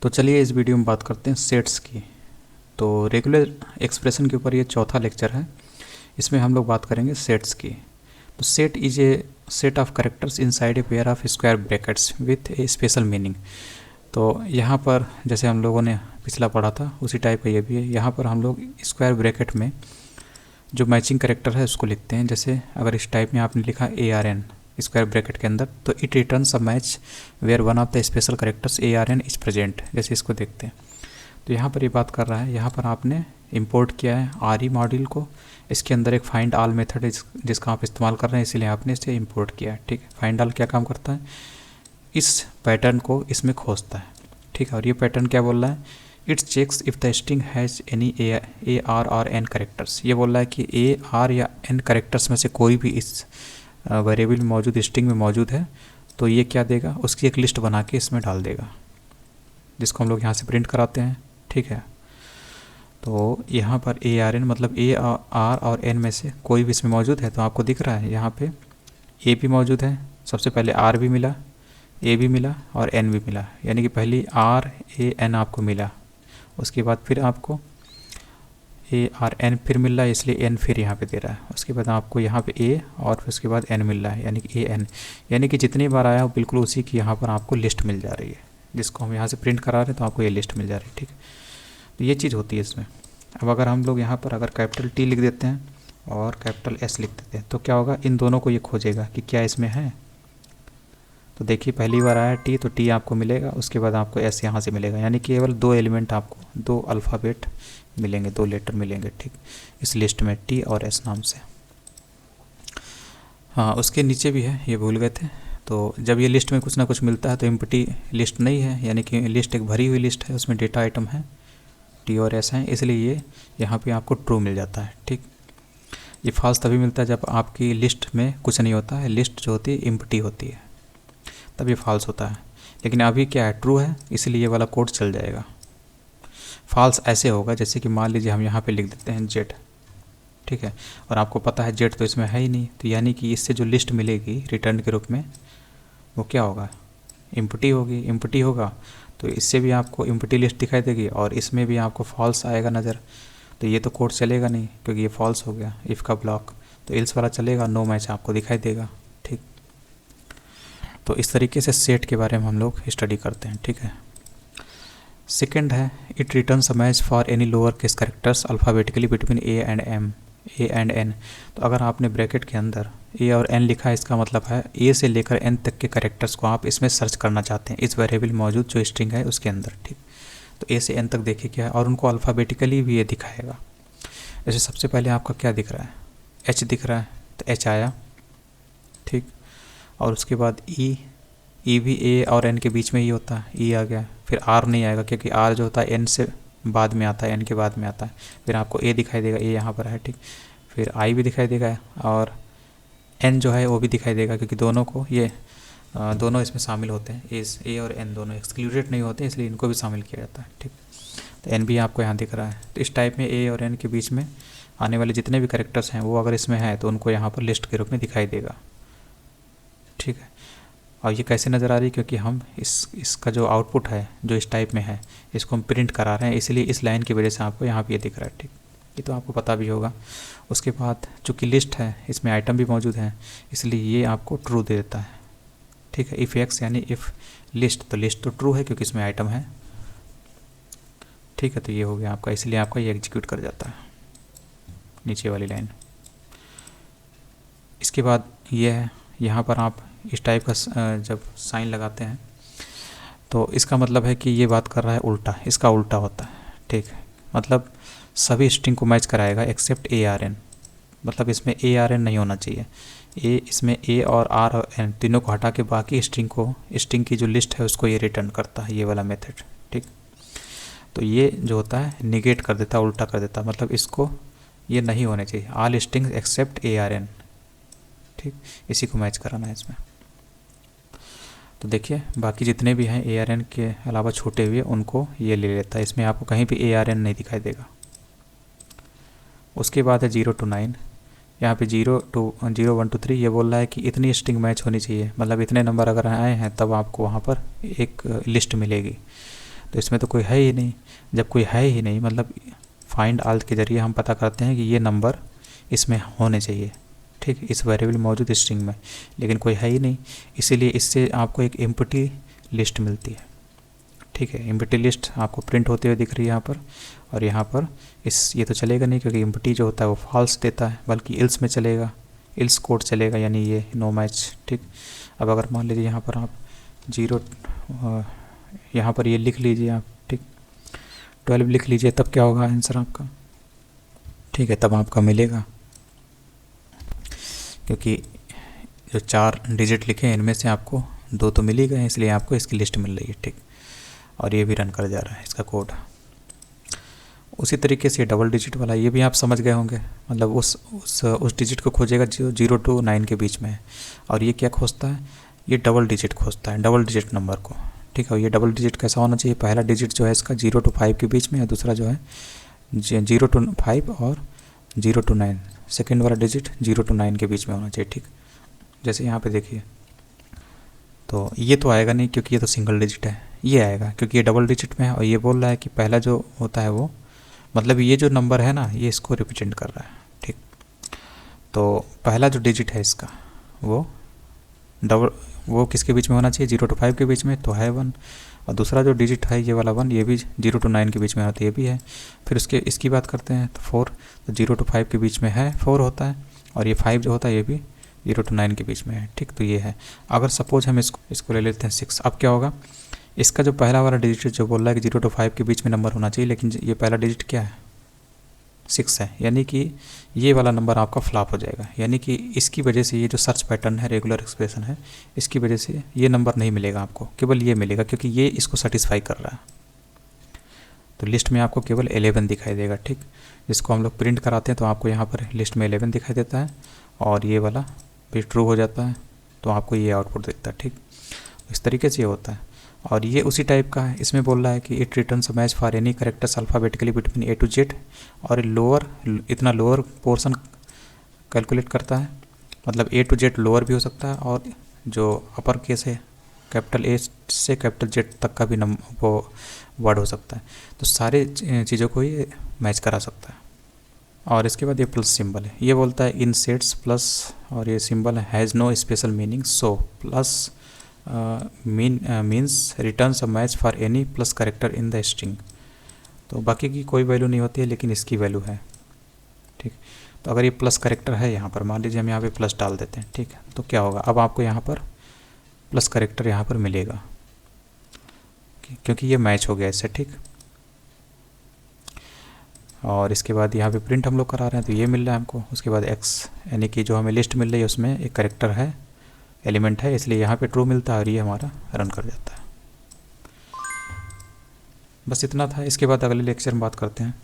तो चलिए इस वीडियो में बात करते हैं सेट्स की। तो रेगुलर एक्सप्रेशन के ऊपर ये चौथा लेक्चर है। इसमें हम लोग बात करेंगे सेट्स की। तो set is a set of characters inside a pair of square brackets with A special meaning. तो यहाँ पर जैसे हम लोगों ने पिछला पढ़ा था उसी टाइप का ये भी है। यहाँ पर हम लोग स्क्वायर ब्रैकेट में जो मैचिंग कैरेक्टर है उसको लिखते हैं। जैसे अगर इस टाइप में आपने लिखा ARN स्क्वायर ब्रैकेट के अंदर, तो it returns a match where one of the special characters ARN is present. जैसे इसको देखते हैं तो यहाँ पर ये बात कर रहा है, यहाँ पर आपने इंपोर्ट किया है RE मॉड्यूल को। इसके अंदर एक फाइंड ऑल मेथड जिसका आप इस्तेमाल कर रहे हैं, इसीलिए आपने इसे इंपोर्ट किया है। ठीक है, फाइंड ऑल क्या काम करता है, इस पैटर्न को इसमें खोजता है। ठीक है, और ये पैटर्न क्या बोल रहा है, it's checks if the string has any AR और N करेक्टर्स। ये बोल रहा है कि AR या N करेक्टर्स में से कोई भी इस वेरिएबल में मौजूद स्ट्रिंग में मौजूद है तो ये क्या देगा, उसकी एक लिस्ट बना के इसमें डाल देगा, जिसको हम लोग यहाँ से प्रिंट कराते हैं। ठीक है, तो यहाँ पर ARN मतलब AR और N में से कोई भी इसमें मौजूद है। तो आपको दिख रहा है यहाँ पे A भी मौजूद है, सबसे पहले R भी मिला, A भी मिला और N भी मिला, यानी कि पहली RAN आपको मिला। उसके बाद फिर आपको ARN फिर मिल रहा है, इसलिए N फिर यहाँ पे दे रहा है। उसके बाद आपको यहाँ पे A और फिर उसके बाद N मिल रहा है, यानी कि AN। यानी कि जितनी बार आया बिल्कुल उसी की यहाँ पर आपको लिस्ट मिल जा रही है, जिसको हम यहाँ से प्रिंट करा रहे हैं तो आपको ये लिस्ट मिल जा रही है। ठीक है, तो ये चीज़ होती है इसमें। अब अगर हम लोग यहाँ पर अगर कैपिटल T लिख देते हैं और कैपिटल S लिख देते हैं तो क्या होगा, इन दोनों को ये खोजेगा कि क्या इसमें है। तो देखिए पहली बार आया T तो T आपको मिलेगा, उसके बाद आपको S यहाँ से मिलेगा, यानी कि केवल दो एलिमेंट आपको, दो अल्फ़ाबेट मिलेंगे, दो लेटर मिलेंगे। ठीक, इस लिस्ट में T और S नाम से। हाँ, उसके नीचे भी है, ये भूल गए थे। तो जब ये लिस्ट में कुछ ना कुछ मिलता है तो एम्प्टी लिस्ट नहीं है, यानी कि लिस्ट एक भरी हुई लिस्ट है, उसमें डेटा आइटम है T और S हैं, इसलिए ये यहाँ पे आपको ट्रू मिल जाता है। ठीक, ये फॉल्स तभी मिलता है जब आपकी लिस्ट में कुछ नहीं होता है, लिस्ट जो होती है एम्प्टी होती है, तब ये फॉल्स होता है। लेकिन अभी क्या है, ट्रू है, इसलिए ये वाला कोड चल जाएगा। फॉल्स ऐसे होगा जैसे कि मान लीजिए हम यहाँ पे लिख देते हैं Z। ठीक है, और आपको पता है Z तो इसमें है ही नहीं, तो यानी कि इससे जो लिस्ट मिलेगी रिटर्न के रूप में वो क्या होगा, एम्प्टी होगी। एम्प्टी होगा तो इससे भी आपको एम्प्टी लिस्ट दिखाई देगी और इसमें भी आपको फॉल्स आएगा नज़र। तो ये तो कोड चलेगा नहीं क्योंकि ये फॉल्स हो गया, इफ़ का ब्लॉक। तो एल्स वाला चलेगा, नो मैच आपको दिखाई देगा। ठीक, तो इस तरीके से सेट के बारे में हम लोग स्टडी करते हैं। ठीक है, सेकंड है it returns a match for any lower case characters alphabetically between A and N। तो अगर आपने ब्रैकेट के अंदर A और N लिखा है, इसका मतलब है A से लेकर N तक के कैरेक्टर्स को आप इसमें सर्च करना चाहते हैं, इस वेरिएबल मौजूद जो स्ट्रिंग है उसके अंदर। ठीक, तो A से N तक देखिए क्या है, और उनको अल्फ़ाबेटिकली भी ये दिखाएगा। जैसे सबसे पहले आपका क्या दिख रहा है, H दिख रहा है, तो H आया। ठीक, और उसके बाद E भी A और N के बीच में ही होता है, E आ गया। फिर R नहीं आएगा क्योंकि R जो होता है N से बाद में आता है, N के बाद में आता है। फिर आपको A दिखाई देगा, A यहाँ पर है। ठीक, फिर I भी दिखाई देगा और N जो है वो भी दिखाई देगा, क्योंकि दोनों को ये दोनों इसमें शामिल होते हैं। A और N दोनों एक्सक्लूडेड नहीं होते, इसलिए इनको भी शामिल किया जाता है। ठीक, तो N भी आपको यहाँ दिख रहा है। तो इस टाइप में A और N के बीच में आने वाले जितने भी कैरेक्टर्स हैं वो अगर इसमें है तो उनको यहाँ पर लिस्ट के रूप में दिखाई देगा। ठीक है, और ये कैसे नज़र आ रही है, क्योंकि हम इसका जो आउटपुट है जो इस टाइप में है इसको हम प्रिंट करा रहे हैं, इसलिए इस लाइन की वजह से आपको यहाँ पे ये दिख रहा है। ठीक, ये तो आपको पता भी होगा। उसके बाद चूँकि लिस्ट है, इसमें आइटम भी मौजूद हैं, इसलिए ये आपको ट्रू दे देता है। ठीक है, इफ़ एक्स यानी इफ़ लिस्ट, तो लिस्ट तो ट्रू है क्योंकि इसमें आइटम है। ठीक है, तो ये हो गया आपका, इसलिए आपका ये एग्जीक्यूट कर जाता है नीचे वाली लाइन। इसके बाद ये है, यहाँ पर आप इस टाइप का जब साइन लगाते हैं तो इसका मतलब है कि ये बात कर रहा है उल्टा, इसका उल्टा होता है। ठीक है, मतलब सभी स्ट्रिंग को मैच कराएगा एक्सेप्ट ARN, मतलब इसमें ARN नहीं होना चाहिए। इसमें A और R और N तीनों को हटा के बाकी स्ट्रिंग की जो लिस्ट है उसको ये रिटर्न करता है, ये वाला मेथड। ठीक, तो ये जो होता है निगेट कर देता, उल्टा कर देता, मतलब इसको ये नहीं होने चाहिए, ऑल स्ट्रिंग्स एक्सेप्ट ARN। ठीक, इसी को मैच कराना है इसमें। तो देखिए बाकी जितने भी हैं ARN के अलावा छोटे हुए उनको ये ले लेता है, इसमें आपको कहीं भी ARN नहीं दिखाई देगा। उसके बाद है 0 to 9, यहाँ पे 0 1 to 3 ये बोल रहा है कि इतनी स्ट्रिंग मैच होनी चाहिए, मतलब इतने नंबर अगर आए हैं तब आपको वहाँ पर एक लिस्ट मिलेगी। तो इसमें तो कोई है ही नहीं। जब कोई है ही नहीं मतलब फाइंड ऑल के ज़रिए हम पता करते हैं कि ये नंबर इसमें होने चाहिए, ठीक, इस वेरिएबल मौजूद स्ट्रिंग में, लेकिन कोई है ही नहीं, इसीलिए इससे आपको एक एम्प्टी लिस्ट मिलती है, ठीक है। एम्प्टी लिस्ट आपको प्रिंट होते हुए दिख रही है यहाँ पर, और यहाँ पर ये तो चलेगा नहीं क्योंकि एम्प्टी जो होता है वो फॉल्स देता है, बल्कि इल्स में चलेगा, इल्स कोड चलेगा, यानी ये नो मैच, ठीक। अब अगर मान लीजिए यहाँ पर आप 0 यहाँ पर ये लिख लीजिए आप, ठीक, 12 लिख लीजिए, तब क्या होगा आंसर आपका, ठीक है, तब आपका मिलेगा, क्योंकि जो 4 डिजिट लिखे हैं इनमें से आपको 2 तो मिल ही गए, इसलिए आपको इसकी लिस्ट मिल रही है, ठीक। और ये भी रन कर जा रहा है इसका कोड। उसी तरीके से डबल डिजिट वाला ये भी आप समझ गए होंगे, मतलब उस डिजिट को खोजेगा जो 0 to 9 के बीच में है, और ये क्या खोजता है, ये डबल डिजिट खोजता है, डबल डिजिट नंबर को, ठीक है। ये डबल डिजिट कैसा होना चाहिए, पहला डिजिट जो है इसका 0 to 5 के बीच में है, दूसरा जो है 0 to 5 और 0 to 9, सेकेंड वाला डिजिट 0 to 9 के बीच में होना चाहिए, ठीक। जैसे यहाँ पे देखिए तो ये तो आएगा नहीं क्योंकि ये तो सिंगल डिजिट है, ये आएगा क्योंकि ये डबल डिजिट में है, और ये बोल रहा है कि पहला जो होता है वो, मतलब ये जो नंबर है ना ये इसको रिप्रेजेंट कर रहा है, ठीक। तो पहला जो डिजिट है इसका वो किसके बीच में होना चाहिए, 0 to 5 के बीच में, तो है 1, और दूसरा जो डिजिट है ये वाला 1 ये भी 0 to 9 के बीच में होता है, ये भी है। फिर इसकी बात करते हैं तो 4, तो 0 to 5 के बीच में है 4 होता है, और ये 5 जो होता है ये भी 0 to 9 के बीच में है, ठीक। तो ये है। अगर सपोज हम इसको ले लेते हैं 6, अब क्या होगा, इसका जो पहला वाला डिजिट जो बोल रहा है कि 0 to 5 के बीच में नंबर होना चाहिए, लेकिन ये पहला डिजिट क्या है, 6 है, यानी कि ये वाला नंबर आपका फ्लॉप हो जाएगा, यानी कि इसकी वजह से ये जो सर्च पैटर्न है, रेगुलर एक्सप्रेशन है, इसकी वजह से ये नंबर नहीं मिलेगा आपको, केवल ये मिलेगा क्योंकि ये इसको सेटिस्फाई कर रहा है। तो लिस्ट में आपको केवल 11 दिखाई देगा, ठीक। जिसको हम लोग प्रिंट कराते हैं तो आपको यहाँ पर लिस्ट में 11 दिखाई देता है, और ये वाला भी ट्रू हो जाता है, तो आपको ये आउटपुट दिखता है, ठीक। इस तरीके से ये होता है। और ये उसी टाइप का है, इसमें बोल रहा है कि it returns a match for any characters alphabetically between A to Z, और इतना लोअर पोर्शन कैलकुलेट करता है, मतलब A to Z लोअर भी हो सकता है, और जो अपर केस है कैपिटल A से कैपिटल Z तक का भी वो वर्ड हो सकता है, तो सारे चीज़ों को ये मैच करा सकता है। और इसके बाद ये प्लस सिंबल है, ये बोलता है इन सेट्स प्लस, और ये symbol has no special meaning, so plus means returns a match for any plus character in the string. तो बाकी की कोई वैल्यू नहीं होती है, लेकिन इसकी वैल्यू है, ठीक। तो अगर ये प्लस करेक्टर है यहाँ पर, मान लीजिए हम यहाँ पे प्लस डाल देते हैं, ठीक है, तो क्या होगा, अब आपको यहाँ पर प्लस करेक्टर यहाँ पर मिलेगा क्योंकि ये मैच हो गया इससे, ठीक। और इसके बाद यहाँ पे प्रिंट हम लोग करा रहे हैं तो ये मिल रहा है हमको। उसके बाद x, यानी कि जो हमें लिस्ट मिल रही है उसमें एक करेक्टर है, एलिमेंट है, इसलिए यहाँ पे ट्रू मिलता है, और ये हमारा रन कर जाता है। बस इतना था। इसके बाद अगले लेक्चर में बात करते हैं।